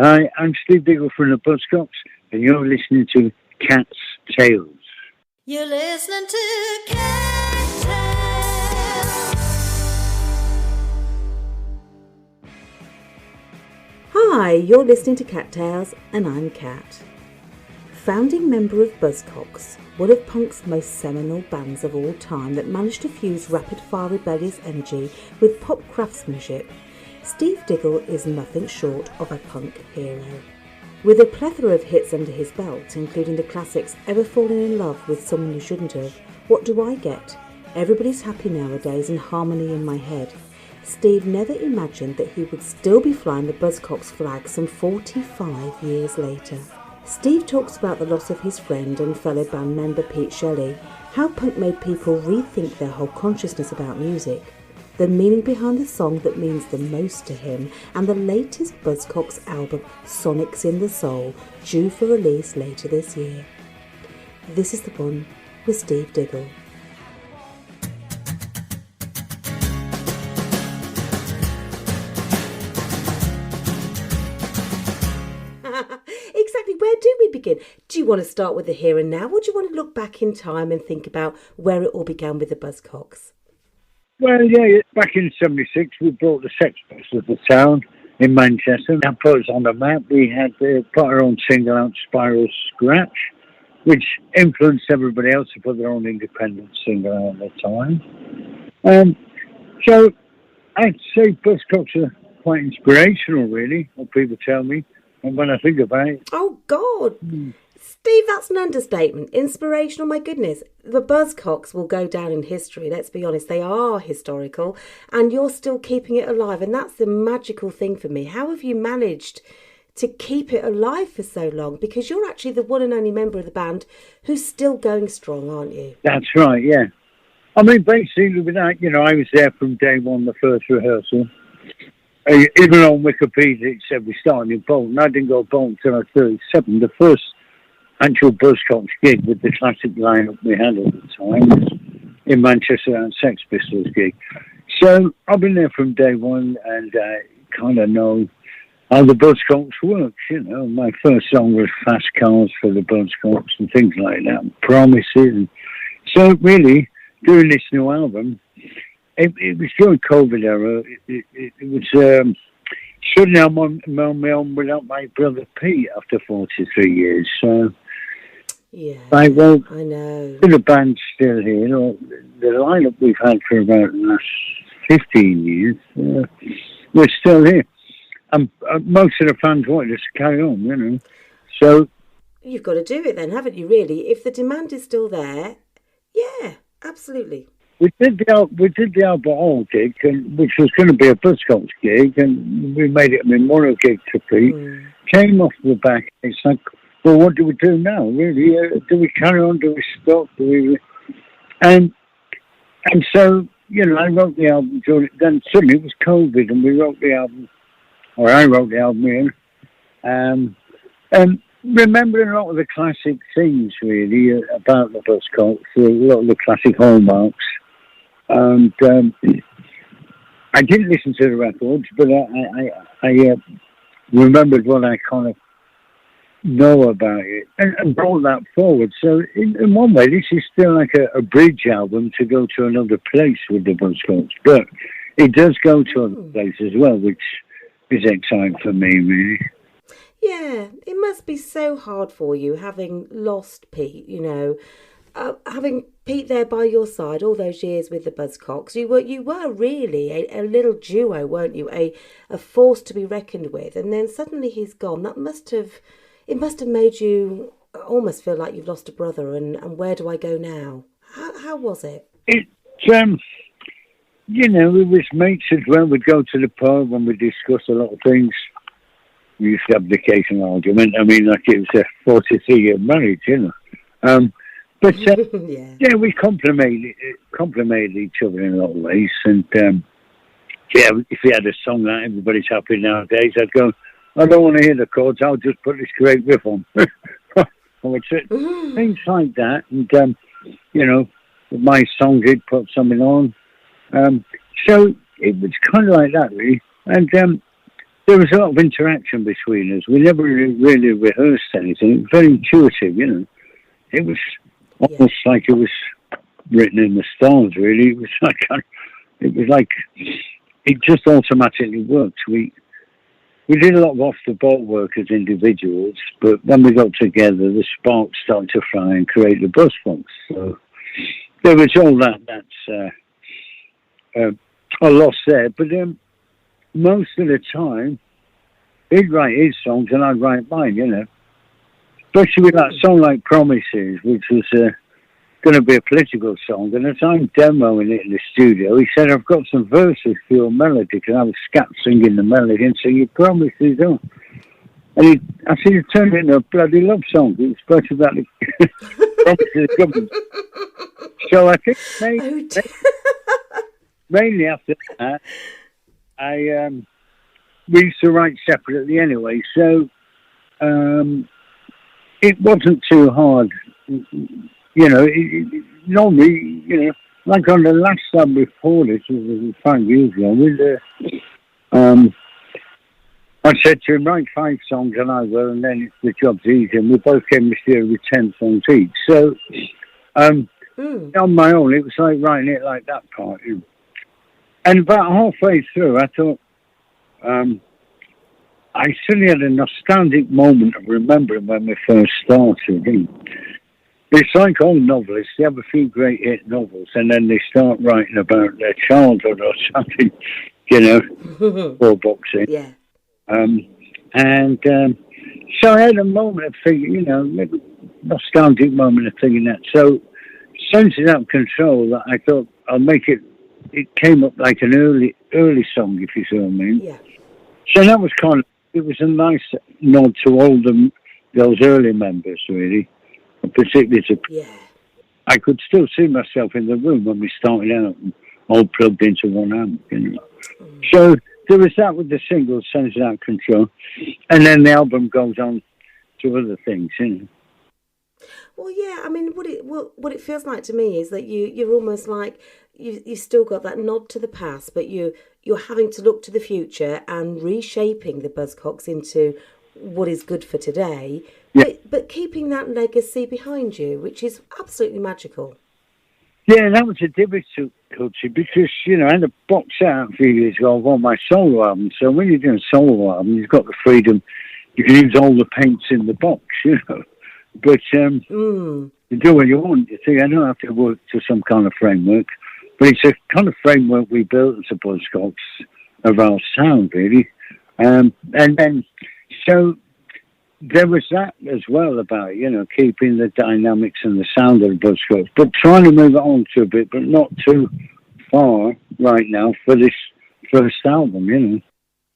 Hi, I'm Steve Diggle from the Buzzcocks, and you're listening to CATtales. You're listening to CATtales. Hi, you're listening to CATtales, and I'm Cat. Founding member of Buzzcocks, one of punk's most seminal bands of all time that managed to fuse rapid-fire rebellious energy with pop craftsmanship, Steve Diggle is nothing short of a punk hero. With a plethora of hits under his belt, including the classics Ever Fallen in Love with Someone You Shouldn't've, What Do I Get? Everybody's Happy Nowadays and Harmony in My Head, Steve never imagined that he would still be flying the Buzzcocks flag some 45 years later. Steve talks about the loss of his friend and fellow band member Pete Shelley, how punk made people rethink their whole consciousness about music, the meaning behind the song that means the most to him, and the latest Buzzcocks album, Sonics in the Soul, due for release later this year. This is the one with Steve Diggle. Exactly, where do we begin? Do you want to start with the here and now, or do you want to look back in time and think about where it all began with the Buzzcocks? Well, yeah, back in '76, we brought the Sex Pistols to town in Manchester. That put us on the map. We had put our own single out, Spiral Scratch, which influenced everybody else to put their own independent single out at the time. So I'd say Buzzcocks are quite inspirational, really, what people tell me. And when I think about it... Oh, God! Steve, that's an understatement. Inspirational, my goodness. The Buzzcocks will go down in history, let's be honest. They are historical, and you're still keeping it alive. And that's the magical thing for me. How have you managed to keep it alive for so long? Because you're actually the one and only member of the band who's still going strong, aren't you? That's right, yeah. I mean, basically, with that, I was there from day one, the first rehearsal. Even on Wikipedia, it said we started in Bolton. I didn't go to Bolton until I was 37. The first actual Buzzcocks gig with the classic lineup we had at the time was in Manchester and Sex Pistols gig. So I've been there from day one, and I kind of know how the Buzzcocks works. My first song was Fast Cars for the Buzzcocks and things like that, and Promises. And so really, doing this new album, it was during COVID era. It was shutting down my own without my brother Pete after 43 years. So, yeah, I know. The band's still here. The lineup we've had for about the last 15 years, we're still here. And most of the fans wanted us to carry on, So you've got to do it then, haven't you, really? If the demand is still there, yeah, absolutely. We did the Albert gig, which was going to be a Buzzcocks gig, and we made it a memorial gig to Pete. Came off the back. It's like, well, what do we do now? Really, do we carry on? Do we stop? And so I wrote the album. Then suddenly it was COVID, and we wrote the album, or I wrote the album here, and remembering a lot of the classic things really about the Buzzcocks, a lot of the classic hallmarks. And I didn't listen to the records, but I remembered what I kind of know about it and brought that forward. So in one way, this is still like a bridge album to go to another place with the Buzzcocks. But it does go to other places as well, which is exciting for me, really. Yeah, it must be so hard for you, having lost Pete, having Pete there by your side all those years with the Buzzcocks. You were really a little duo, weren't you? A force to be reckoned with. And then suddenly he's gone. It must have made you almost feel like you've lost a brother. And where do I go now? How was it? We was mates as well. We'd go to the pub and we'd discuss a lot of things. We used to have the occasional argument. I mean, like it was a 43-year marriage, But yeah, we complimented each other in a lot of ways. And if we had a song that everybody's happy nowadays, I'd go, I don't want to hear the chords. I'll just put this great riff on. Things like that. And my song did put something on. So it was kind of like that, really. And there was a lot of interaction between us. We never really rehearsed anything. It was very intuitive, you know. It was almost like it was written in the stars, really. It just automatically worked. We did a lot of off-the-boat work as individuals, but when we got together, the sparks started to fly and create the Buzzcocks. So there was all that's a loss there. But most of the time, he'd write his songs and I'd write mine, you know. Especially with that song like Promises, which was going to be a political song. And as I'm demoing it in the studio, he said, I've got some verses for your melody, because I was scat singing the melody and singing Promises on. And I said, you turned it into a bloody love song. It was supposed to be about the promises of government. So I think mainly after that, we used to write separately anyway, so it wasn't too hard. You know, normally, you know, like on the last time before this, it was 5 years ago, I said to him, write 5 songs and I will, and then the job's easy, and we both came this year with 10 songs each. So, on my own, it was like writing it like that part. And about halfway through, I thought, I suddenly had a nostalgic moment of remembering when we first started. It's like all novelists, they have a few great hit novels, and then they start writing about their childhood or something, you know, or boxing. Yeah. So I had a moment of thinking, you know, nostalgic moment of thinking that. So, Senses Out of Control, that I thought I'll make it came up like an early song, if you see what I mean. Yeah. So that was it was a nice nod to all those early members, really. Particularly I could still see myself in the room when we started out, and all plugged into one amp, you know. So there was that with the single, Senses Out of Control, and then the album goes on to other things, you know. Well, yeah, I mean, what it feels like to me is that you're almost like you still got that nod to the past, but you're having to look to the future and reshaping the Buzzcocks into what is good for today, but keeping that legacy behind you, which is absolutely magical. Yeah, that was a difficulty because, you know, I had a box out a few years ago of all my solo albums. So when you're doing a solo album, you've got the freedom. You can use all the paints in the box, you know. But you do what you want. You see, I don't have to work to some kind of framework. But it's a kind of framework we built as a Buzzcocks of our sound, really. And then, so there was that as well about, you know, keeping the dynamics and the sound of the Buzzcocks, but trying to move it on to a bit, but not too far right now for this first album, you know.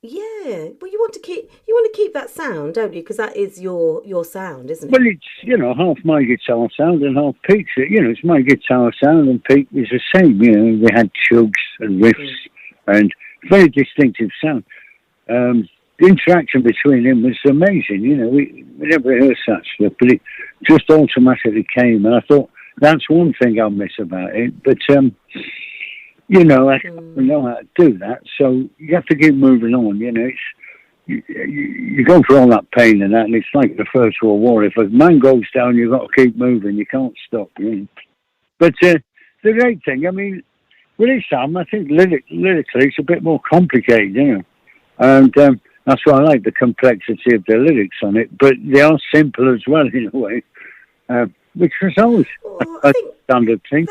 Yeah, well, you want to keep that sound, don't you? Because that is your sound, isn't it? Well, it's, you know, half my guitar sound and half Pete's. You know, it's my guitar sound and Pete is the same. You know, we had chugs and riffs and very distinctive sound. The interaction between them was amazing. You know, we never rehearsed that stuff, but it just automatically came. And I thought that's one thing I miss about it. But you know, I don't know how to do that, so you have to keep moving on. You know, you go through all that pain and that, and it's like the First World War. If a man goes down, you've got to keep moving. You can't stop. You know? But the great thing, I mean, with this album, I think lyrically it's a bit more complicated, you know, and that's why I like the complexity of the lyrics on it. But they are simple as well in a way, which was always a standard thing.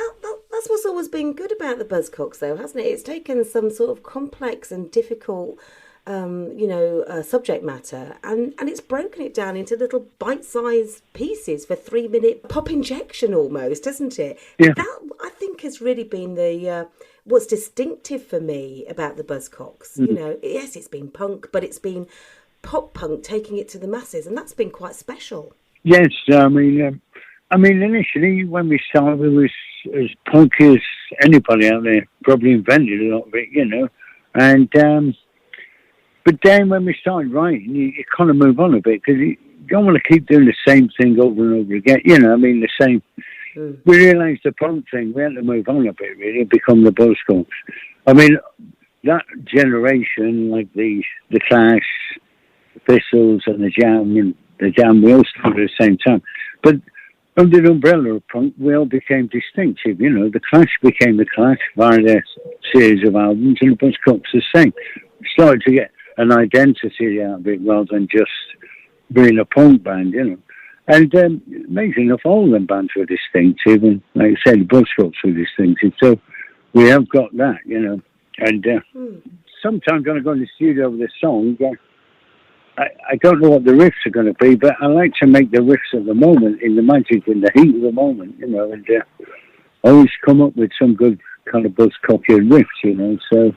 That's what's always been good about the Buzzcocks, though, hasn't it? It's taken some sort of complex and difficult, subject matter, and it's broken it down into little bite-sized pieces for 3-minute pop injection almost, hasn't it? Yeah. That, I think, has really been the what's distinctive for me about the Buzzcocks. You know, yes, it's been punk, but it's been pop punk taking it to the masses, and that's been quite special. Yes, I mean, initially when we started, we was as punky as anybody out there. Probably invented a lot of it, you know. And but then when we started writing, you kind of move on a bit because you don't want to keep doing the same thing over and over again. You know, I mean, the same. We realised the punk thing, we had to move on a bit, really, and become the Buzzcocks. I mean, that generation, like the Clash, the Pistols, and the Jam, we all started at the same time. But under the umbrella of punk, we all became distinctive. You know, the Clash became the Clash via their series of albums, and the Buzzcocks the same. We started to get an identity out of it rather than just being a punk band, you know. And amazing enough, all of them bands were distinctive, and like I said, the Buzzcocks were distinctive. So we have got that, you know. And sometimes when I go in the studio with a song, I don't know what the riffs are going to be, but I like to make the riffs at the moment, in the magic, in the heat of the moment, you know, and always come up with some good kind of Buzzcockian riffs, you know. So,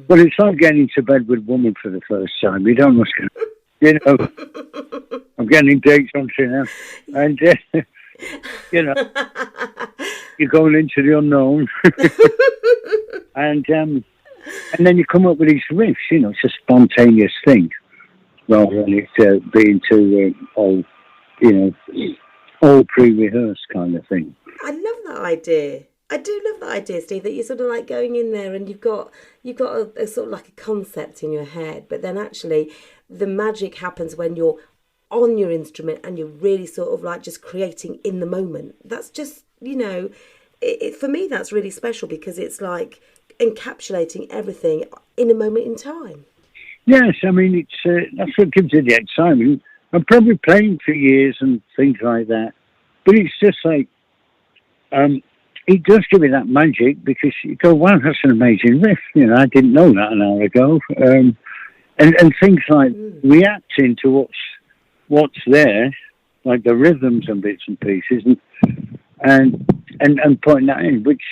but it's like getting into bed with a woman for the first time. You don't know what's going to, you know. I'm getting dates on to now, and you know, you're going into the unknown, and then you come up with these riffs. You know, it's a spontaneous thing rather than it being too all, you know, all pre-rehearsed kind of thing. I love that idea. I do love that idea, Steve, that you're sort of like going in there and you've got a sort of like a concept in your head, but then actually the magic happens when you're on your instrument and you're really sort of like just creating in the moment. That's just, you know, for me that's really special because it's like encapsulating everything in a moment in time. Yes, I mean, it's that's what gives it the excitement. I'm probably playing for years and things like that, but it's just like, it does give it that magic because you go, wow, that's an amazing riff. You know, I didn't know that an hour ago. And things like reacting to what's there, like the rhythms and bits and pieces, and putting that in, which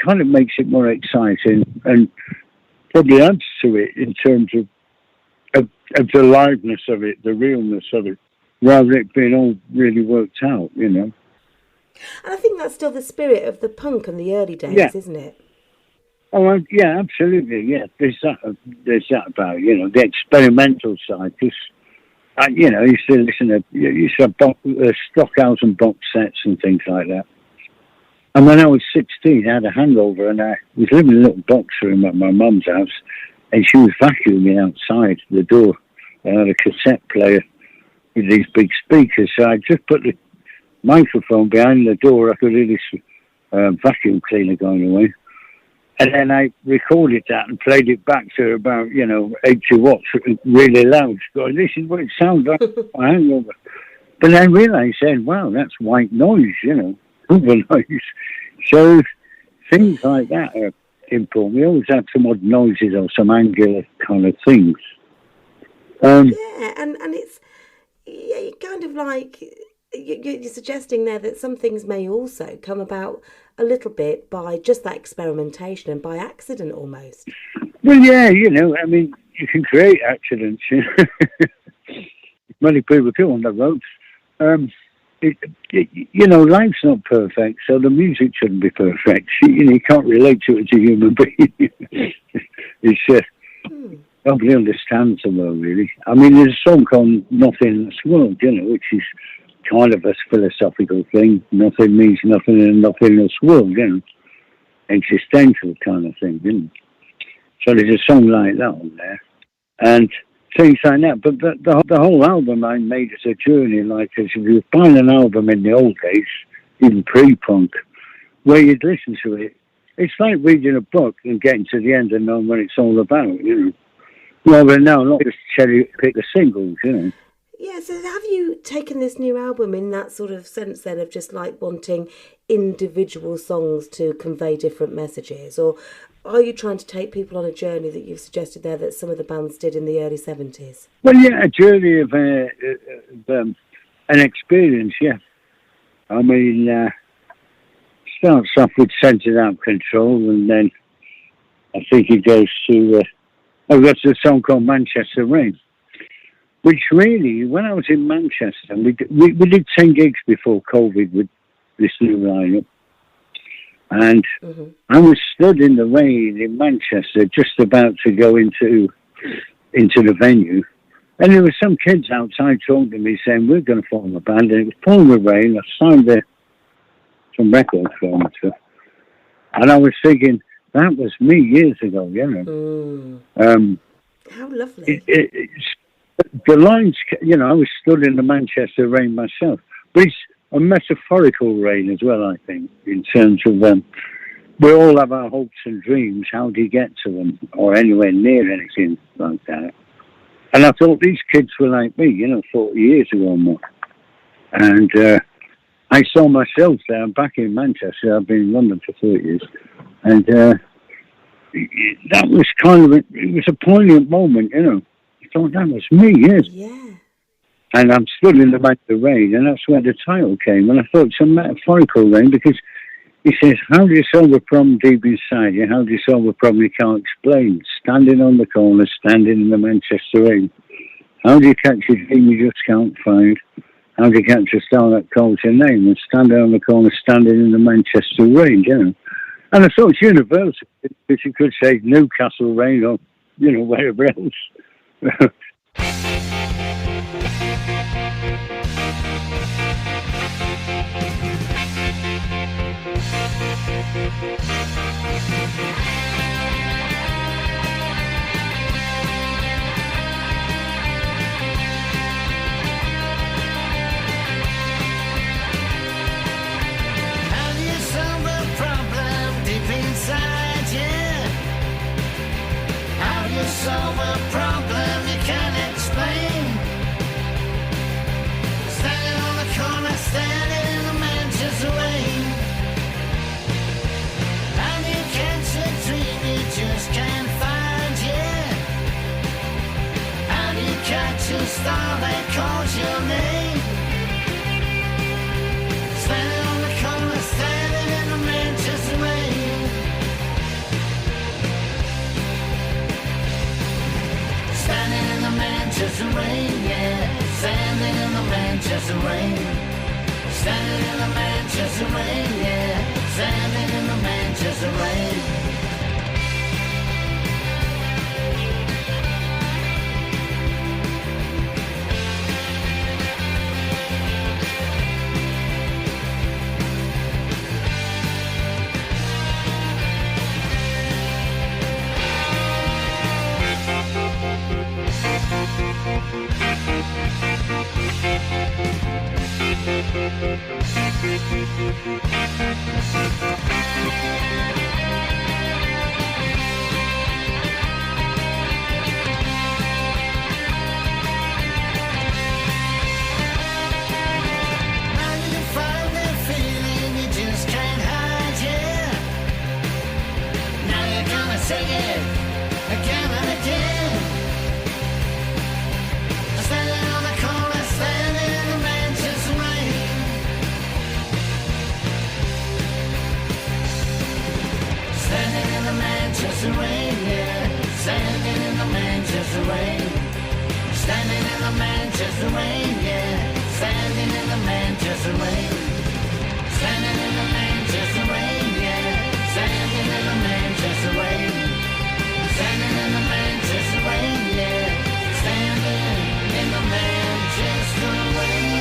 kind of makes it more exciting and probably adds to it in terms of the liveness of it, the realness of it, rather than it being all really worked out, you know. And I think that's still the spirit of the punk and the early days, isn't it? Oh, yeah, absolutely, yeah. There's that about, you know, the experimental side, because, you know, you used to listen to, you used to have Stockhausen box sets and things like that. And when I was 16, I had a hangover, and I was living in a little box room at my mum's house, and she was vacuuming outside the door. I had a cassette player with these big speakers, so I just put the microphone behind the door. I could hear this vacuum cleaner going away. And then I recorded that and played it back to about, you know, 80 watts, really loud. Going, this is what it sounds like. My hangover. But I realised then, wow, that's white noise, you know, over noise. So things like that are important. We always have some odd noises or some angular kind of things. And it's kind of like, you're suggesting there that some things may also come about a little bit by just that experimentation and by accident almost. Well, yeah, you know, I mean, you can create accidents. Many people do on the roads. You know, life's not perfect, so the music shouldn't be perfect. You know, you can't relate to it as a human being. It's nobody understands the world, really. I mean, there's a song called Nothing in This World, you know, which is kind of a philosophical thing. Nothing means nothing in this world, you know. Existential kind of thing, you know. So there's a song like that on there. And things like that. But the whole album I made as a journey, like as if you were buying an album in the old days, even pre-punk, where you'd listen to it, it's like reading a book and getting to the end and knowing what it's all about, you know. Rather than now, not just cherry pick the singles, you know. Yeah, so have you taken this new album in that sort of sense then of just like wanting individual songs to convey different messages? Or are you trying to take people on a journey that you've suggested there that some of the bands did in the early 70s? Well, yeah, a journey of an experience, yeah. I mean, starts off with Centered Out of Control, and then I think it goes to, that's a song called Manchester Rain. Which really, when I was in Manchester, we did 10 gigs before COVID with this new lineup. And I was stood in the rain in Manchester, just about to go into the venue. And there were some kids outside talking to me saying, we're going to form a band. And it was pouring with rain. I signed some records for them and stuff. And I was thinking, that was me years ago, you know. How lovely. The lines, you know, I was stood in the Manchester rain myself, but it's a metaphorical rain as well, I think, in terms of we all have our hopes and dreams. How do you get to them, or anywhere near anything like that? And I thought these kids were like me, you know, 40 years ago or more. And I saw myself there. I'm back in Manchester. I've been in London for 30 years. And that was it was a poignant moment, you know. I thought, that was me, yes. Yeah. And I'm stood in the back of the rain, and that's where the title came. And I thought it's a metaphorical rain, because he says, how do you solve a problem deep inside you? How do you solve a problem you can't explain? Standing on the corner, standing in the Manchester rain. How do you catch a dream you just can't find? How do you catch a star that calls your name? And standing on the corner, standing in the Manchester rain, you know. And I thought it's universal, because you could say Newcastle rain or, you know, wherever else. Solve a problem you can't explain. Standing on the corner, standing in the Manchester rain. How do you catch a dream you just can't find? Yeah. How do you catch a star that calls your name? Standing on the corner, standing in the Manchester rain. Standing in the Manchester rain, yeah. Standing in the Manchester rain. Standing in the Manchester rain, yeah. Standing in the Manchester rain. Sing it again and again. Standing on the corner, standing in the Manchester rain. Standing in the Manchester rain, yeah. Standing in the Manchester rain. Standing in the Manchester rain, yeah. Standing in the Manchester rain. Standing in the Manchester rain, yeah. Standing in the Manchester rain. Standing in the Manchester rain, yeah. Standing in the Manchester rain.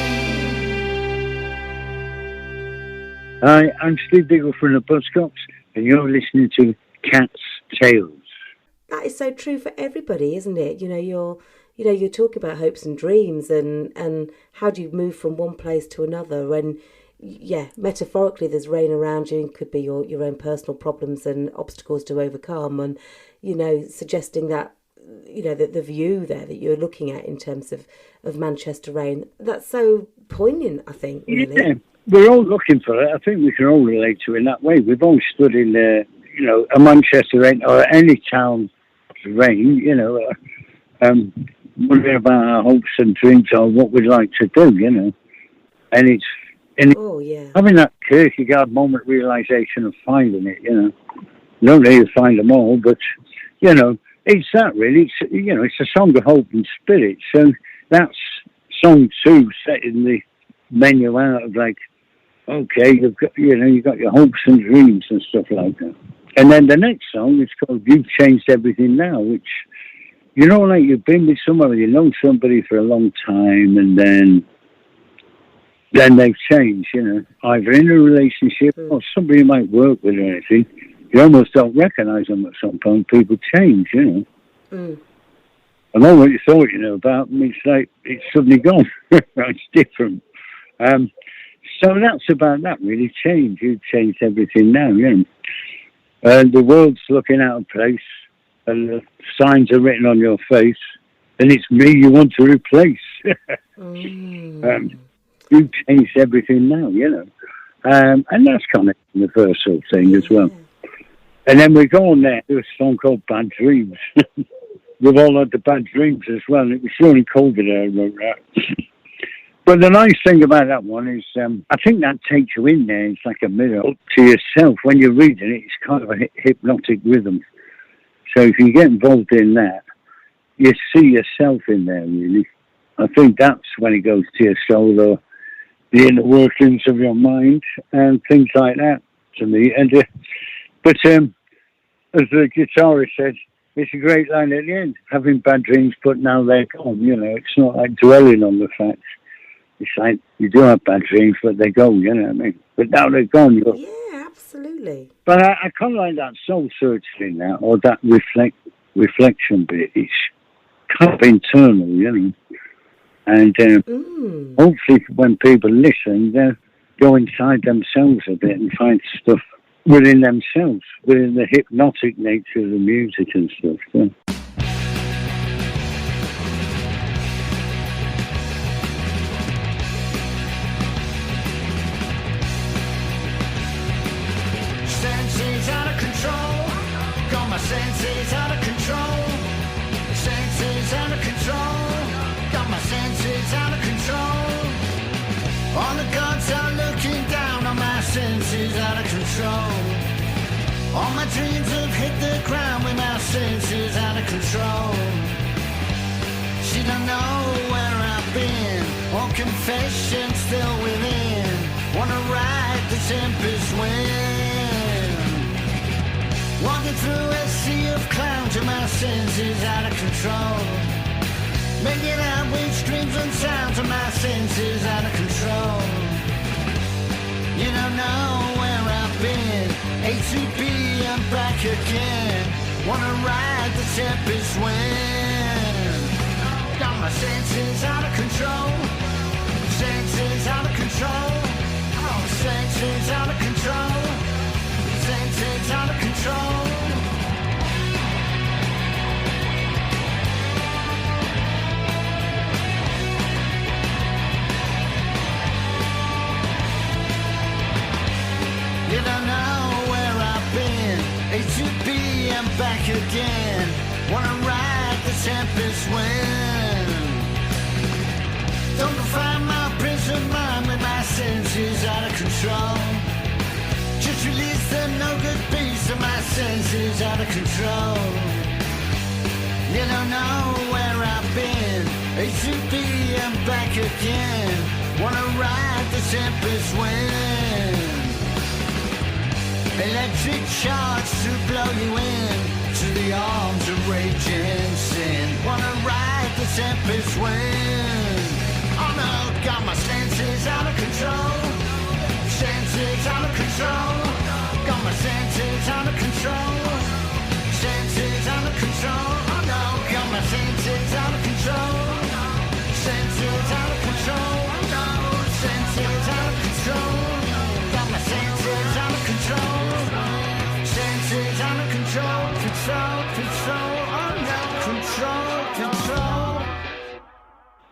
Hi, I'm Steve Diggle from the Buzzcocks, and you're listening to CATtales. That is so true for everybody, isn't it? You talk about hopes and dreams, and how do you move from one place to another? And yeah, metaphorically, there's rain around you, and could be your own personal problems and obstacles to overcome, and suggesting that the view there that you're looking at in terms of Manchester rain. That's so poignant, I think. Really. Yeah, we're all looking for it. I think we can all relate to it in that way. We've all stood in a Manchester rain or any town rain, wondering about our hopes and dreams or what we'd like to do, and it's having that Kierkegaard moment realization of finding it, You don't really find them all, but it's that really. It's a song of hope and spirit. So that's song 2, setting the menu out of like, okay, you've got your hopes and dreams and stuff like that. And then the next song is called "You've Changed Everything Now," which like you've been with somebody, somebody for a long time, and then they've changed. Either in a relationship or somebody you might work with or anything. you almost don't recognise them at some point. People change, you know. Mm. And all what you thought you knew about them, it's like it's suddenly gone. It's different. So that's about that, really. Change. You've changed everything now, you know. And the world's looking out of place, and the signs are written on your face, and it's me you want to replace. You've changed everything now, you know. And that's kind of a universal thing as well. And then we go on there, there's a song called Bad Dreams. We've all had the bad dreams as well, and it was during COVID I wrote that. But the nice thing about that one is, I think that takes you in there. It's like a mirror to yourself. When you're reading it, it's kind of a hypnotic rhythm. So if you get involved in that, you see yourself in there, really. I think that's when it goes to your soul, or the inner workings of your mind, and things like that, to me. And but as the guitarist said, it's a great line at the end. Having bad dreams, but now they're gone. You know, it's not like dwelling on the facts. It's like you do have bad dreams, but they go, you know what I mean? But now they're gone. Yeah, absolutely. But I kind of like that soul searching now, or that reflection bit. It's kind of internal, you know. And hopefully when people listen, they'll go inside themselves a bit and find stuff within themselves, within the hypnotic nature of the music and stuff. Yeah. Senses out of control. Got my senses out of control. Senses out of control. Got my senses out of control. All the gods are looking down on my senses out of control. All my dreams have hit the ground with my senses out of control. She don't know where I've been. All confession still within. Wanna ride the tempest wind. Walking through a sea of clouds and my senses out of control. Making out with streams and sounds and my senses out of control. You don't know where I've been. A to B, I'm back again. Wanna ride the tempest wind. Got my senses out of control. Senses out of control. Oh, senses out of control. Senses out of control. You don't know where I've been. A to B, I'm back again. Wanna ride the tempest wind. Don't find my prison mind with my senses out of control. Just release the no good beast of my senses out of control. You don't know where I've been. A to B, I'm back again. Wanna ride the tempest wind. Electric charge to blow you in to the arms of raging sin. Wanna ride the tempest wind. Oh no, got my senses out of control. Senses out of control. Got my senses out of control. Senses out of control. Oh no, got my senses out of control. Senses out of control. Oh no, senses out of control. Got my senses out of control. Senses out of control. Control, control. Oh no, control, control.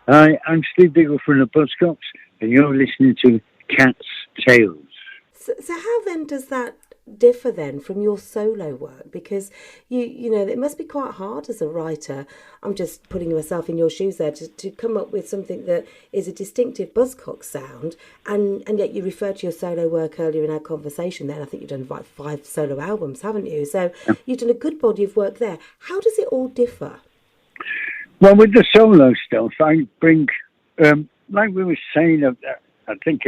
Hi, I'm Steve Diggle from the Buzzcocks, and you're listening to CATtales. So how then does that differ then from your solo work? Because you know it must be quite hard as a writer. I'm just putting myself in your shoes there to come up with something that is a distinctive Buzzcock sound, and yet you referred to your solo work earlier in our conversation there. I think you've done like 5 solo albums, haven't you? So you've done a good body of work there. How does it all differ? Well, with the solo stuff, I bring, like we were saying, I think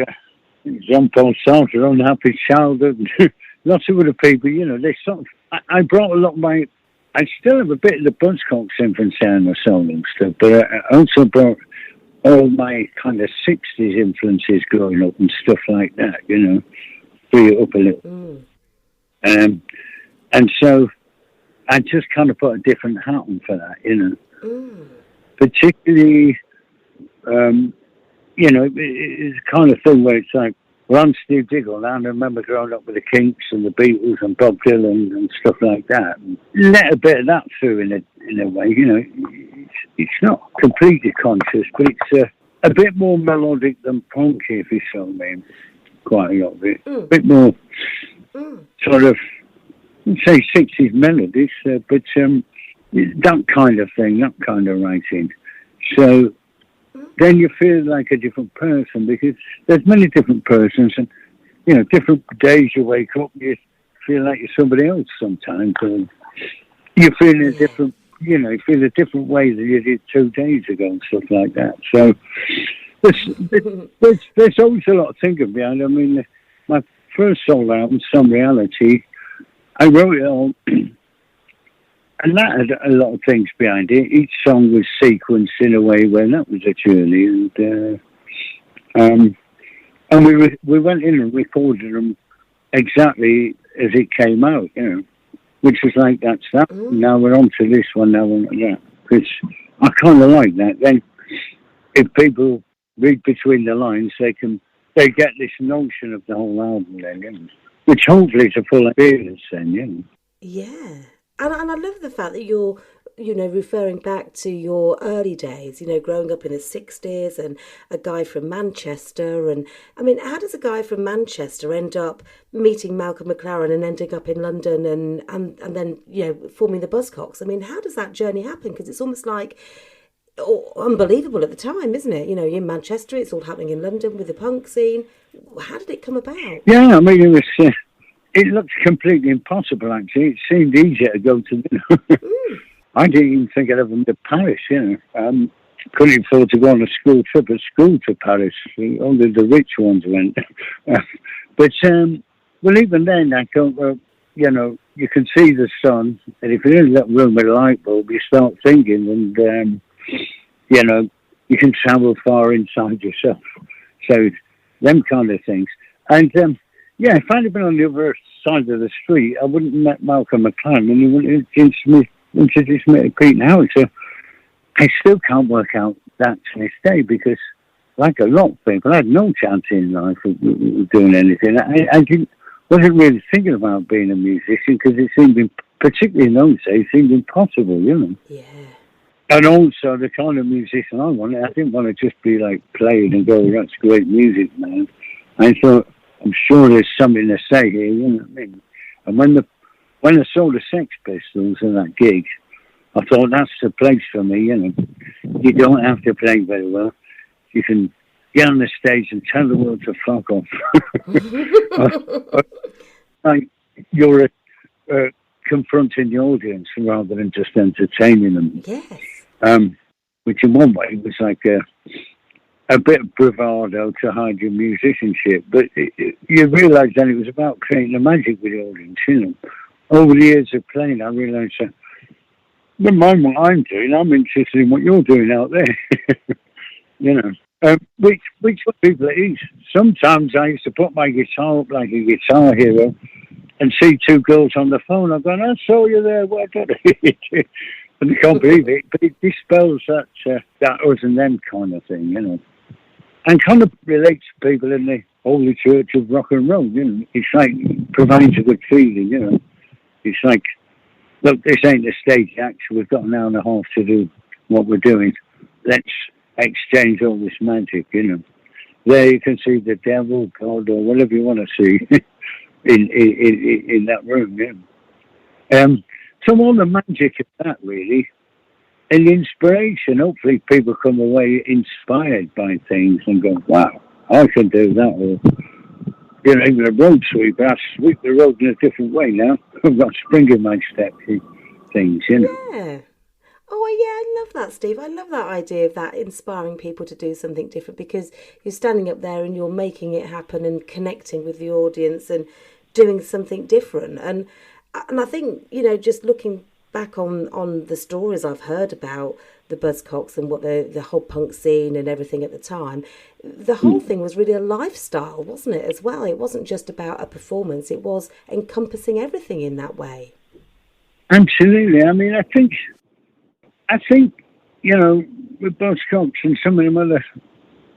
Jean-Paul Sartre, Unhappy Childhood, lots of other people, you know, they sort of, I brought a lot of my, I still have a bit of the Buzzcocks influence in the solo stuff, but I also brought all my kind of 60s influences growing up and stuff like that, you know, free it up a little. And so I just kind of put a different hat on for that, Particularly, it's the kind of thing where it's like, well, I'm Steve Diggle now, and I remember growing up with the Kinks and the Beatles and Bob Dylan and stuff like that. And let a bit of that through in a way, It's not completely conscious, but it's a bit more melodic than punky, if you see what I mean. Quite a lot of it. A bit more sort of, say 60s melodies, but that kind of thing, that kind of writing. So then you feel like a different person, because there's many different persons, and different days you wake up, you feel like you're somebody else sometimes, and you feel a different, you feel a different way than you did 2 days ago and stuff like that. So there's always a lot of thinking behind. I mean, my first solo album, Some Reality, I wrote it all, and that had a lot of things behind it. Each song was sequenced in a way where that was a journey, and we went in and recorded them exactly as it came out, which was like, that's that. Now we're on to this one, now we're on to that. Because I kind of like that. Then if people read between the lines, they get this notion of the whole album then, which hopefully is a full experience then, Yeah. And I love the fact that you're, referring back to your early days, growing up in the 60s and a guy from Manchester. And I mean, how does a guy from Manchester end up meeting Malcolm McLaren and ending up in London and then, forming the Buzzcocks? I mean, how does that journey happen? Because it's almost like unbelievable at the time, isn't it? You're in Manchester, it's all happening in London with the punk scene. How did it come about? Yeah, I mean, it looked completely impossible, actually. It seemed easier to go to... I didn't even think I'd ever been to Paris, couldn't afford to go on a school trip at school to Paris. Only the rich ones went. But, well, even then, I thought, well, you can see the sun, and if you're in that room with a light bulb, you start thinking, and, you can travel far inside yourself. So, them kind of things. And, if I'd have been on the other side of the street, I wouldn't have met Malcolm McLaren, and he wouldn't have introduced me to Pete and Howard. So I still can't work out that to this day, because, like a lot of people, I had no chance in life of doing anything. I wasn't really thinking about being a musician, because it seemed, particularly in those days, it seemed impossible, Yeah. And also, the kind of musician I wanted, I didn't want to just be like playing and go, that's great music, man. I thought, I'm sure there's something to say here, what I mean? And when I saw the Sex Pistols in that gig, I thought, that's the place for me, You don't have to play very well. You can get on the stage and tell the world to fuck off. Like, you're confronting the audience rather than just entertaining them. Yes. Which in one way was like a bit of bravado to hide your musicianship, but you realise then it was about creating the magic with the audience, Over the years of playing, I realised that, never mind what I'm doing, I'm interested in what you're doing out there, which people at ease. Sometimes I used to put my guitar up like a guitar hero and see 2 girls on the phone. I'm going, I saw you there, what did I And they can't believe it, but it dispels that us and them kind of thing, And kind of relates to people in the Holy Church of rock and roll, It's like, provides a good feeling, It's like, look, this ain't the stage act. We've got an hour and a half to do what we're doing. Let's exchange all this magic, There you can see the devil, God, or whatever you want to see in that room, So all the magic of that, really, and the inspiration. Hopefully people come away inspired by things and go, wow, I can do that. Or, even a road sweeper, I sweep the road in a different way now. I've got spring in my step, things, Yeah. Oh, yeah, I love that, Steve. I love that idea of that, inspiring people to do something different, because you're standing up there and you're making it happen and connecting with the audience and doing something different. And I think, just looking back on the stories I've heard about the Buzzcocks and what the whole punk scene and everything at the time, the whole thing was really a lifestyle, wasn't it, as well? It wasn't just about a performance. It was encompassing everything in that way. Absolutely. I mean, I think, you know, with Buzzcocks and some of them other,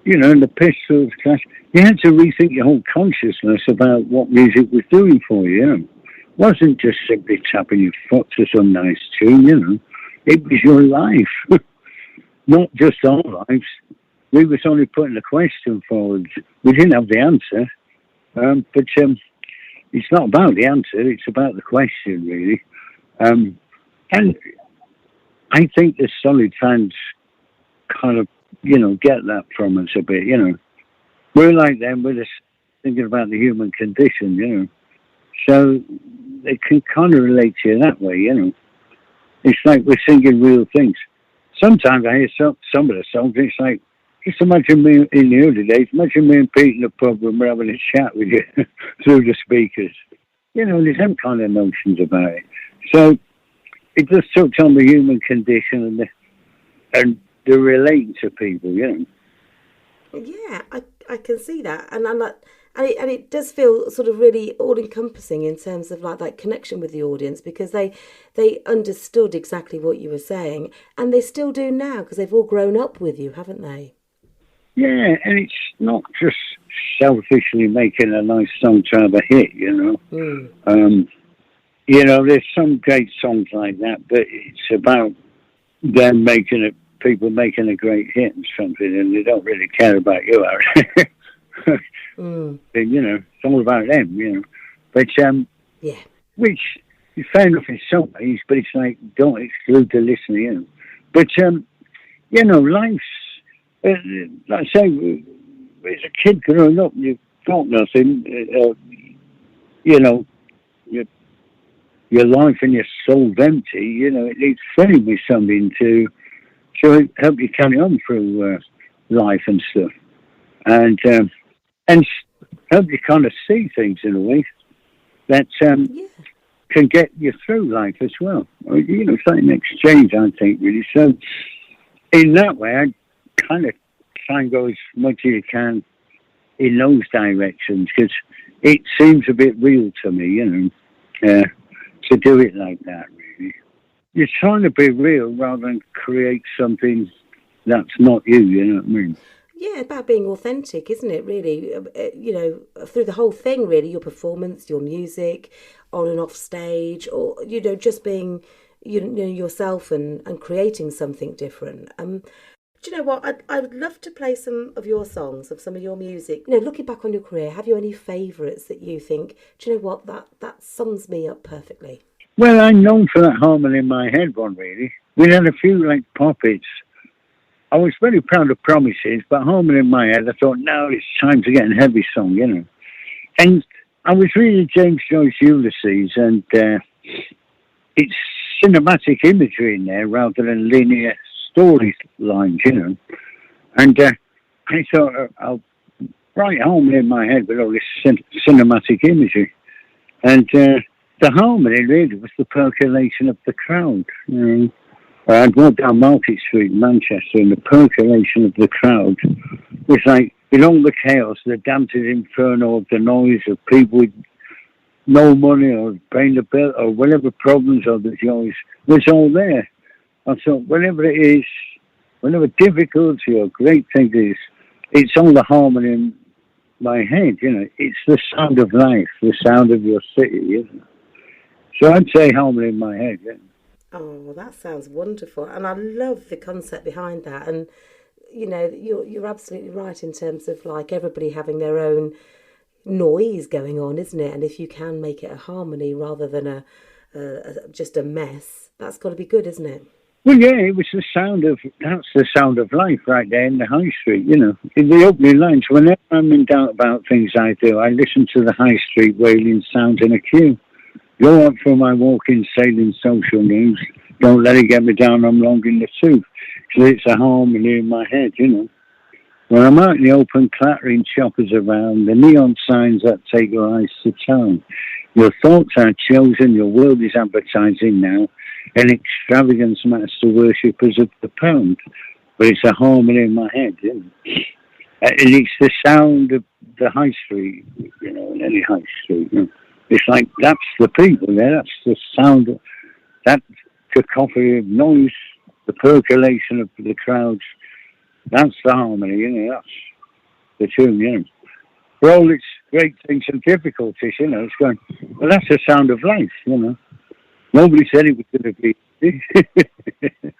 you know, and the Pistols, Clash, you had to rethink your whole consciousness about what music was doing for you, you know. It wasn't just simply tapping your foot to some nice tune, you know. It was your life, not just our lives. We was only putting a question forward. We didn't have the answer, but it's not about the answer, it's about the question, really. And I think the solid fans kind of, you know, get that from us a bit, you know. We're like them, we're just thinking about the human condition, you know. So they can kind of relate to you that way, you know. It's like we're singing real things. Sometimes I hear some of the songs, it's like, just imagine me in the early days, imagine me and Pete in the pub when we're having a chat with you through the speakers. You know, there's some kind of notions about it. So it just touch on the human condition and the relating to people, you know. Yeah, I can see that, and I'm like, and it does feel sort of really all encompassing in terms of like that connection with the audience, because they understood exactly what you were saying, and they still do now because they've all grown up with you, haven't they? Yeah, and it's not just selfishly making a nice song to have a hit, you know. You know, there's some great songs like that, but it's about them people making a great hit and something, and they don't really care about you, and, you know, it's all about them, you know. But, yeah, which is fair enough in some ways, but it's like, don't exclude the listener, you know. But, you know, life's, like I say, as a kid growing up, you've got nothing, you know, your life and your soul's empty, you know, it needs filling with something to help you carry on through life and stuff. And help you kind of see things in a way that can get you through life as well. You know, it's like an exchange, I think, really. So in that way, I kind of try and go as much as you can in those directions, because it seems a bit real to me, you know, to do it like that, really. You're trying to be real rather than create something that's not you, you know what I mean? Yeah, about being authentic, isn't it, really? You know, through the whole thing, really, your performance, your music, on and off stage, or, you know, just being, you know, yourself and creating something different. Do you know what? I would love to play some of your songs, of some of your music. You know, looking back on your career, have you any favourites that you think, do you know what, that sums me up perfectly? Well, I'm known for that Harmony in My Head one, really. We had a few, like, pop-its. I was very proud of Promises, but Harmony in My Head, I thought, now it's time to get a heavy song, you know. And I was reading James Joyce Ulysses, and it's cinematic imagery in there rather than linear storylines, you know. And I thought, I'll write Harmony in My Head with all this cinematic imagery. And the harmony really was the percolation of the crowd, you know. I'd walk down Market Street in Manchester, and the percolation of the crowd was like, in all the chaos, the dancing inferno of the noise of people with no money or paying the bill or whatever problems or the joys was all there. I thought, whatever it is, whatever difficulty or great thing it is, it's all the harmony in my head, you know. It's the sound of life, the sound of your city, isn't it? So I'd say Harmony in My Head, yeah. Oh, that sounds wonderful. And I love the concept behind that. And, you know, you're absolutely right in terms of, like, everybody having their own noise going on, isn't it? And if you can make it a harmony rather than just a mess, that's got to be good, isn't it? Well, yeah, it was that's the sound of life right there in the high street, you know. In the opening lines, whenever I'm in doubt about things I do, I listen to the high street wailing sounds in a queue. Go up for my walking, sailing social news. Don't let it get me down, I'm long in the tooth. So it's a harmony in my head, you know. When I'm out in the open, clattering choppers around, the neon signs that take your eyes to town. Your thoughts are chosen, your world is advertising now. An extravagance matters to worshippers of the pound. But it's a harmony in my head, you know. And it's the sound of the high street, you know, in any high street, you know. It's like, that's the people there, that's the sound that cacophony of noise, the percolation of the crowds, that's the harmony, you know, that's the tune, you know. For all its great things and difficulties, you know, it's going, well, that's the sound of life, you know. Nobody said it was going to be easy.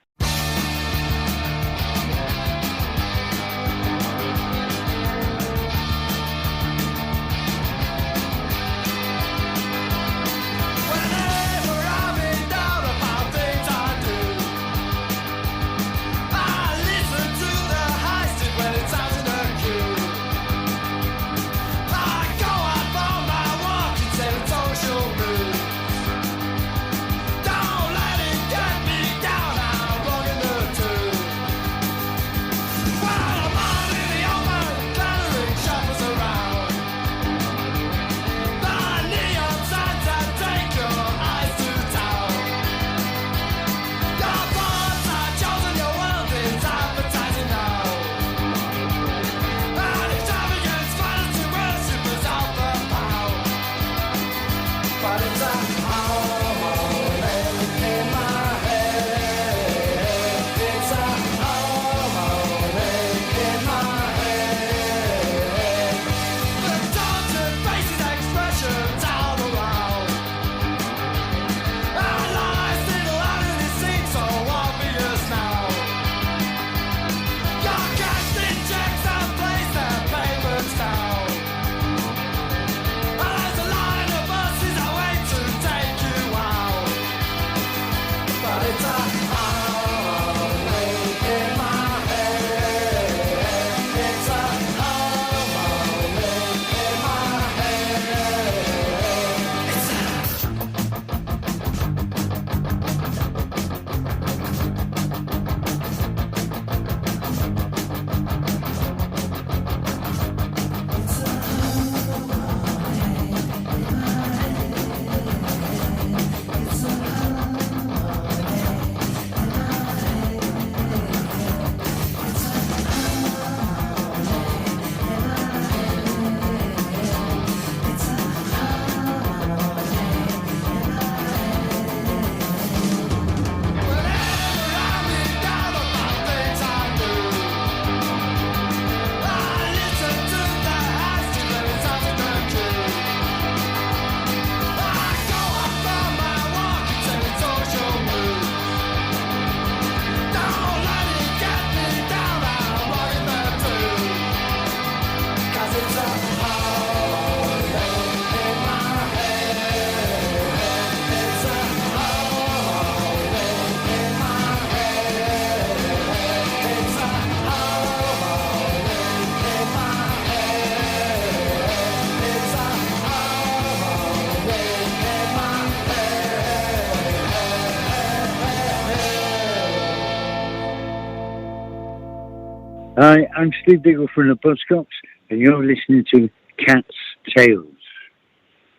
Hi, I'm Steve Diggle from the Buzzcocks, and you're listening to CATtales.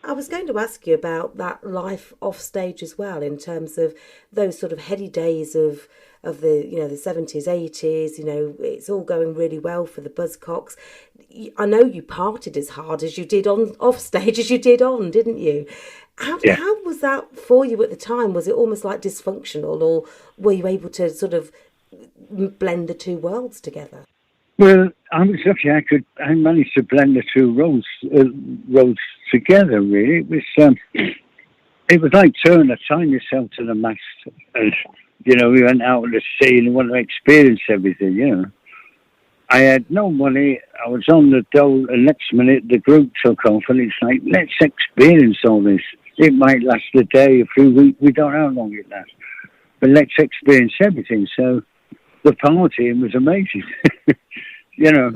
I was going to ask you about that life off stage as well, in terms of those sort of heady days of the, you know, the 70s, 80s, you know, it's all going really well for the Buzzcocks. I know you partied as hard as you did on off stage as you did on, didn't you? How was that for you at the time? Was it almost like dysfunctional, or were you able to sort of blend the two worlds together? Well, I was lucky. I managed to blend the two roles together. Really, it was like Turner, tying yourself to the mast. And, you know, we went out of the sea and wanted to experience everything. You know, I had no money. I was on the dole, and next minute the group took off, and it's like, let's experience all this. It might last a day, a few weeks. We don't know how long it lasts, but let's experience everything. So the partying was amazing. You know,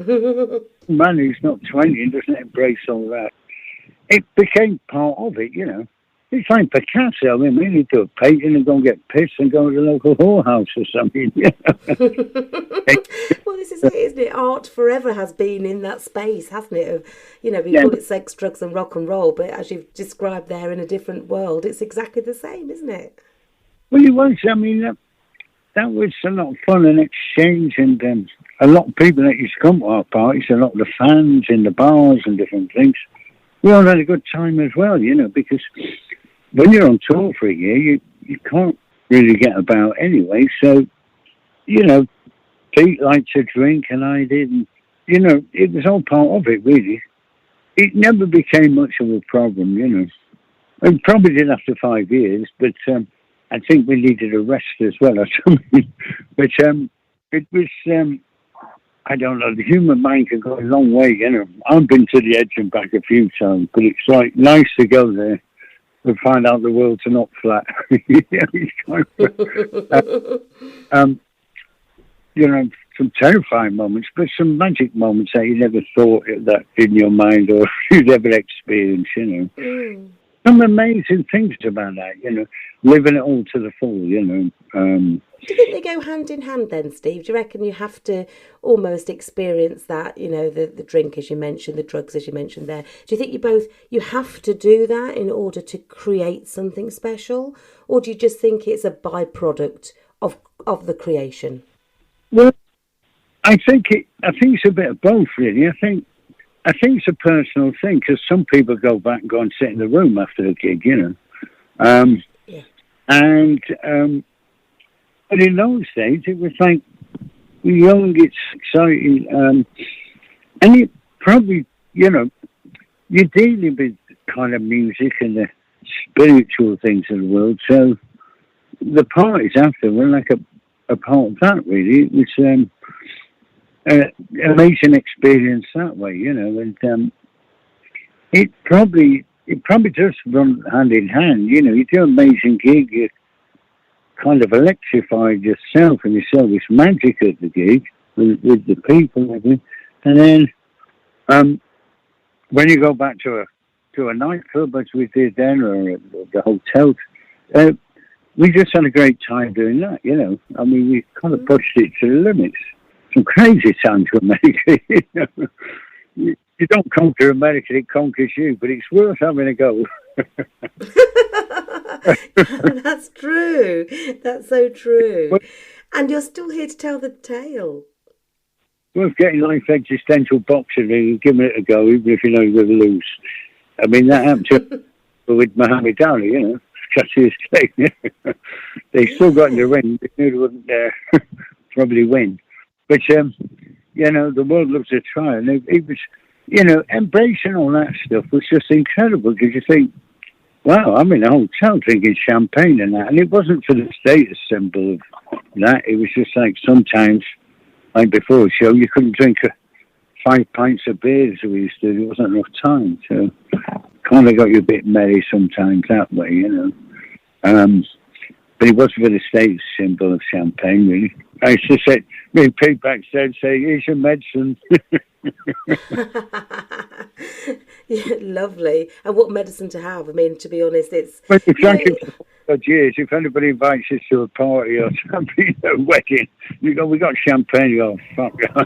man who's not 20 and doesn't embrace all that. It became part of it, you know. It's like Picasso. I mean, he'd do a painting and go and get pissed and go to the local whorehouse or something. You know? Well, this is it, isn't it? Art forever has been in that space, hasn't it? Of, you know, we call it sex, drugs and rock and roll, but as you've described there, in a different world, it's exactly the same, isn't it? Well, it was. I mean, that was a lot of fun and exchange, and a lot of people that used to come to our parties, a lot of the fans in the bars and different things. We all had a good time as well, you know, because when you're on tour for a year, you can't really get about anyway. So, Pete liked to drink and I did. And, it was all part of it, really. It never became much of a problem, It probably did after 5 years, but I think we needed a rest as well or something. But it was, I don't know, the human mind can go a long way, I've been to the edge and back a few times, but it's like nice to go there and find out the world's not flat. Some terrifying moments, but some magic moments that you never thought that in your mind or you'd ever experienced, Some amazing things about that, living it all to the full, Do you think they go hand in hand then, Steve? Do you reckon you have to almost experience that, the drink as you mentioned, the drugs as you mentioned there? Do you think you have to do that in order to create something special? Or do you just think it's a byproduct of the creation? Well, I think it's a bit of both, really. I think it's a personal thing because some people go back and go and sit in the room after the gig, Yeah. And but in those days, it was like young, it's exciting, and it probably, you're dealing with kind of music and the spiritual things of the world. So the parties after were like a part of that, really. It was an amazing experience that way, and it probably does run hand in hand. You do an amazing gig, you kind of electrified yourself, and you saw this magic at the gig with the people and everything. And then when you go back to a nightclub, as we did then, or the hotel, we just had a great time doing that, I mean, we kind of pushed it to the limits. Some crazy sound to America. You don't conquer America, it conquers you, but it's worth having a go. That's true. That's so true. Well, and you're still here to tell the tale. Worth getting life existential boxing and giving it a go, even if you know you're going to lose. I mean, that happened to with Muhammad Ali, They still got in the ring. They knew they wouldn't probably win. But, the world loves a try. And it was, embracing all that stuff was just incredible because you think, wow, I'm in a hotel drinking champagne and that. And it wasn't for the status symbol of that. It was just like sometimes, like before a show, you couldn't drink 5 pints of beer as we used to. There wasn't enough time. So kind of got you a bit merry sometimes that way, But it wasn't for the status symbol of champagne, really. I used to say, me Pete backstage say, here's your medicine. Yeah, lovely. And what medicine to have? I mean, to be honest, it's... Well, if years, if anybody invites us to a party or something, a wedding, you go, we got champagne, you go, fuck yeah.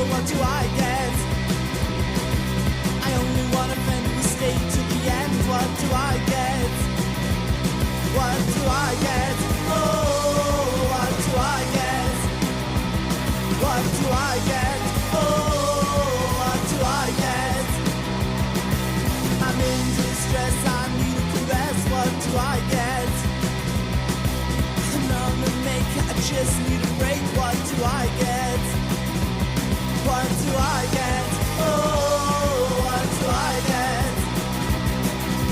What do I get? I only want a friend who will stay to the end. What do I get? What do I get? Oh, what do I get? What do I get? Oh, what do I get? I'm in distress, I need a caress. What do I get? I'm on the make, I just need a break. What do I get? What do I get? Oh, what do I get?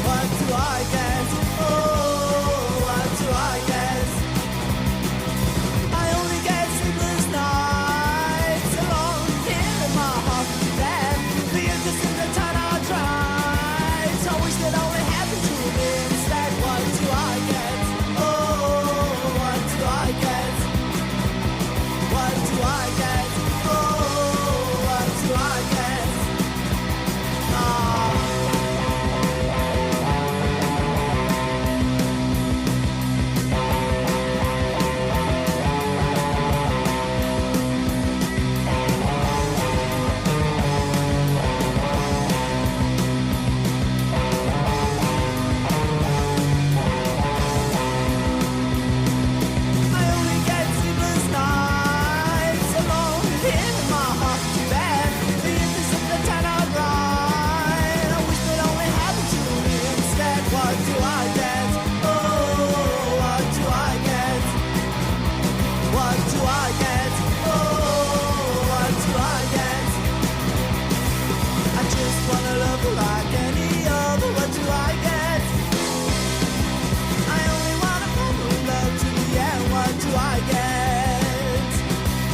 What do I get? Oh, what do I get? I only get sleepless nights alone here in my hospital bed. The interest in the time I tried. I wish that only happened to me instead. What do I get? Oh, what do I get? What do I get? What do I get? Oh, what do I get? What do I get? Oh, what do I get? I just wanna love like any other. What do I get? I only wanna follow love to the end. What do I get?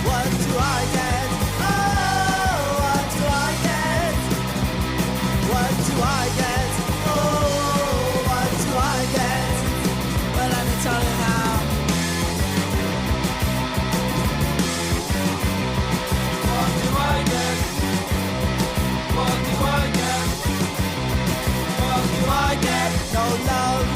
What do I get? Oh, what do I get? What do I get? Oh, what do I get? Well, let me tell you now. What do I get? What do I get? What do I get? No love.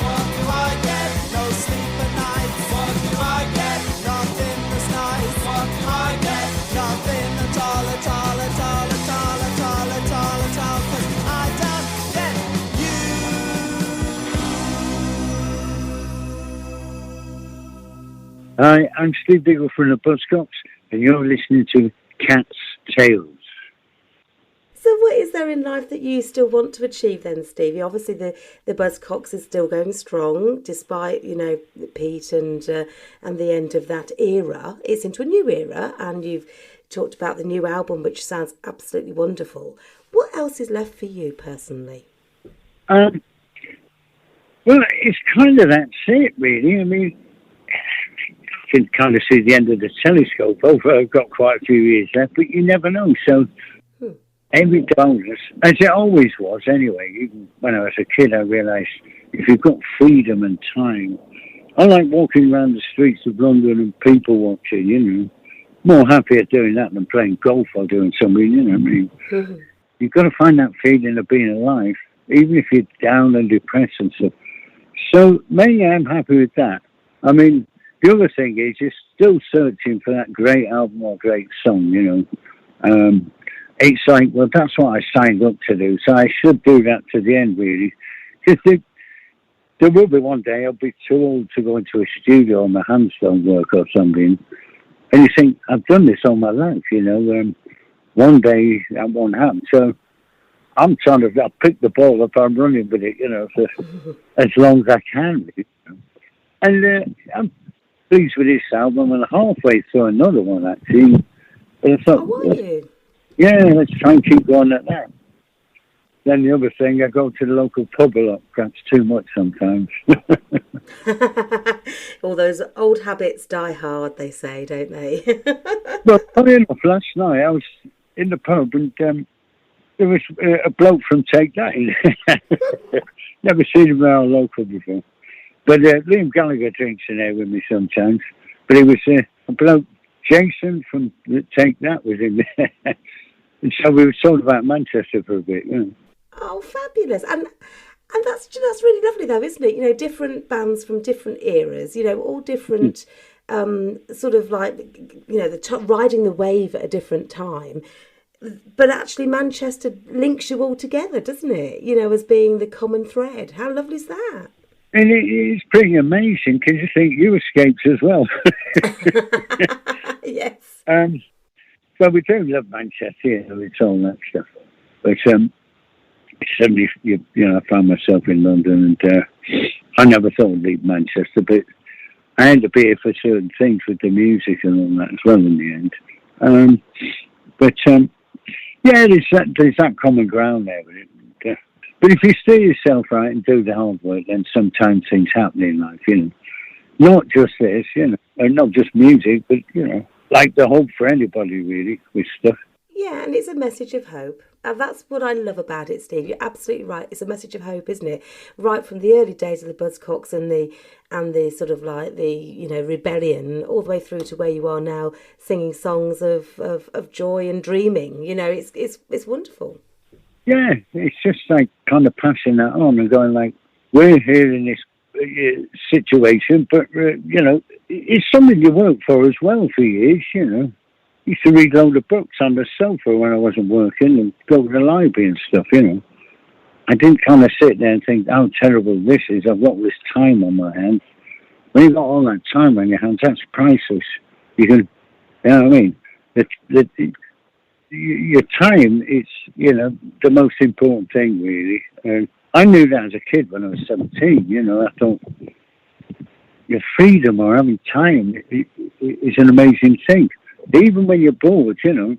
What do I get? No sleep at night. What do I get? Nothing that's nice. What do I get? Nothing at all, at all, at all, at all, at all, at all, at all. 'Cause I don't get you. Hi, I'm Steve Diggle from the Buzzcocks, and you're listening to CATtales. So what is there in life that you still want to achieve then, Stevie? Obviously the Buzzcocks is still going strong, despite, Pete and the end of that era. It's into a new era, and you've talked about the new album, which sounds absolutely wonderful. What else is left for you personally? Well, it's kind of that's it, really. I mean, I can kind of see the end of the telescope. I've got quite a few years left, but you never know. So every bonus, as it always was anyway, even when I was a kid, I realised if you've got freedom and time, I like walking around the streets of London and people watching, more happier doing that than playing golf or doing something, I mean. You've got to find that feeling of being alive, even if you're down and depressed and stuff. So mainly I'm happy with that. I mean, the other thing is you're still searching for that great album or great song, It's like, well, that's what I signed up to do, so I should do that to the end, really. Because there will be one day I'll be too old to go into a studio and my hands don't work or something. And you think, I've done this all my life, one day that won't happen. So I'm trying to, I'll pick the ball up, I'm running with it, for as long as I can. And I'm pleased with this album, and halfway through another one, actually. But I thought, are you? Yeah, let's try and keep going at that. Then the other thing, I go to the local pub a lot, perhaps too much sometimes. All those old habits die hard, they say, don't they? Well, funny enough, last night I was in the pub and there was a bloke from Take That. Never seen him around local before. But Liam Gallagher drinks in there with me sometimes. But it was a bloke, Jason from Take That, was in there. And so we were talking about Manchester for a bit, Oh, fabulous. And that's really lovely, though, isn't it? Different bands from different eras, all different, sort of like, riding the wave at a different time. But actually Manchester links you all together, doesn't it? As being the common thread. How lovely is that? And it's pretty amazing because you think you escaped as well. Yes. So we do love Manchester, it's all that stuff. But suddenly, I found myself in London, and I never thought I'd leave Manchester, but I had to be here for certain things with the music and all that as well in the end. There's that common ground there with it. But if you steer yourself right and do the hard work, then sometimes things happen in life, Not just this, and not just music, but, like the hope for anybody, really, with stuff. Yeah, and it's a message of hope. And that's what I love about it, Steve. You're absolutely right. It's a message of hope, isn't it? Right from the early days of the Buzzcocks and the sort of like the, rebellion, all the way through to where you are now, singing songs of joy and dreaming. It's wonderful. Yeah, it's just like kind of passing that on and going like, we're here in this situation, but, it's something you work for as well for years, Used to read a load of books on the sofa when I wasn't working and go to the library and stuff, I didn't kind of sit there and think how terrible this is. I've got this time on my hands. When you've got all that time on your hands, that's priceless. You can, you know what I mean? Your time is, the most important thing, really. I knew that as a kid when I was 17. You know, I thought your freedom or having time is an amazing thing. Even when you're bored, you know,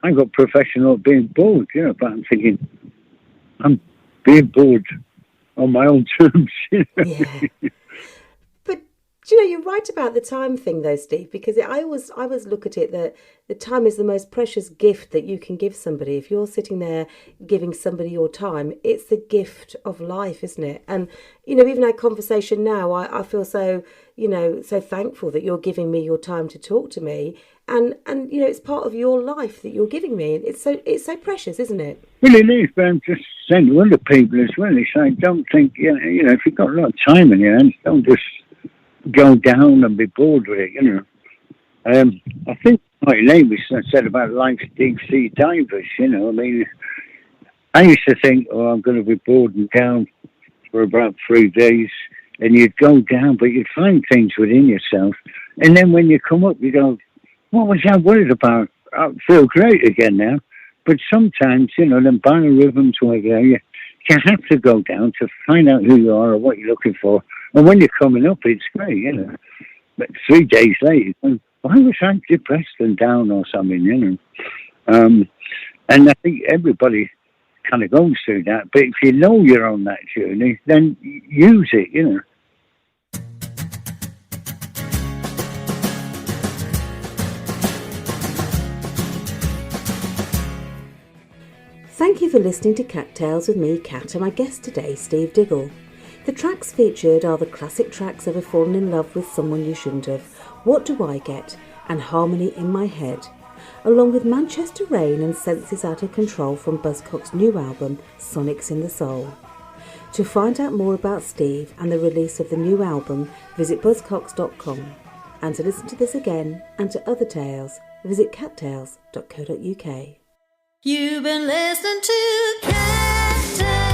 I got professional at being bored, you know, but I'm thinking, I'm being bored on my own terms, you know. Yeah. But do you know, you're right about the time thing though, Steve, because I always look at it that the time is the most precious gift that you can give somebody. If you're sitting there giving somebody your time, it's the gift of life, isn't it? And, you know, even our conversation now, I feel so, you know, so thankful that you're giving me your time to talk to me. And you know, it's part of your life that you're giving me. It's so precious, isn't it? Well, it is, but I'm just saying to other people as well. It's like, don't think, you know, if you've got a lot of time in your hands, don't just go down and be bored with it, you know. I think what Amy said about life's deep sea divers, you know. I mean, I used to think, oh, I'm going to be bored and down for about 3 days, and you'd go down, but you'd find things within yourself. And then when you come up, you go, what was I worried about? I feel great again now. But sometimes, you know, them biorhythms where you have to go down to find out who you are or what you're looking for. And when you're coming up, it's great, you know. But 3 days later, why was I depressed and down or something, you know? And I think everybody kind of goes through that. But if you know you're on that journey, then use it, you know. Thank you for listening to CATtales with me, Cat, and my guest today, Steve Diggle. The tracks featured are the classic tracks Ever Fallen in Love with Someone You Shouldn't Have, What Do I Get, and Harmony in My Head, along with Manchester Rain and Senses Out of Control from Buzzcock's new album, Sonics in the Soul. To find out more about Steve and the release of the new album, visit buzzcocks.com. And to listen to this again and to other tales, visit cattales.co.uk. You've been listening to CATtales.